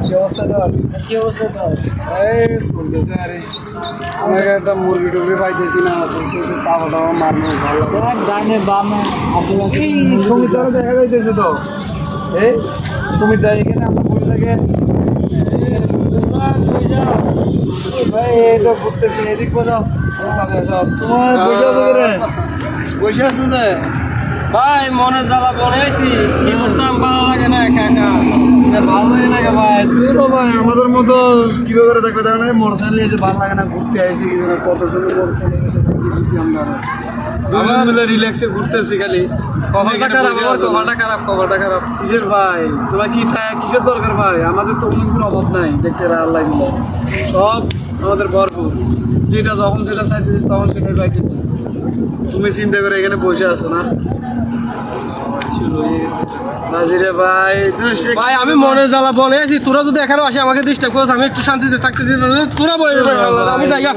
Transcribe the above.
কি অবস্থা তোর? কি অবস্থা তোর? এই চলতেছে আরে আমাকে একটা মুরগি টুরগি পাইতেছি না চলছে চাপাটা মারনো ভালো দেখ ডাইনে বামে আশেপাশে এই সুমিতারা দেখা যাইতেছে তো এই সুমিতা এখানে আমরা বলে থাকে ভাই এই তো ঘুরতেছি এদিক বসো সামনে সব তোমার বসে আছো রে বসে আছো যে ভাই মনে জ্বালা বলেছি কি করতাম ভালো লাগে না একা একা ভালো লাগে না ভাই তুইও ভাই আমাদের মতো কিভাবে করে থাকবে তার মানে মোটরসাইকেল নিয়ে ভালো লাগে না ঘুরতে আইসি কিছু না কত সুন্দর মোটরসাইকেল দিয়েছি আমরা দুজন মিলে রিল্যাক্সে ঘুরতেছি খালি কপালটা খারাপ কিসের ভাই তোমার কি কিসের দরকার ভাই আমাদের তো কোনো কিছুর অভাব নাই দেখতে আল্লাহ দিল সব আমাদের ভরপুর যেটা যখন যেটা চাইতেছিস তখন সেটাই পাইতেছি তুমি চিন্তা করে এখানে বসে আছো না শুরু হয়ে গেছে বাজিরে ভাই ভাই আমি মনে জ্বালা বলে আছি তোরা যদি এখানে আসে আমাকে ডিস্টার্ব করছ আমি একটু শান্তিতে থাকতে দিই তোরা বই আমি জায়গা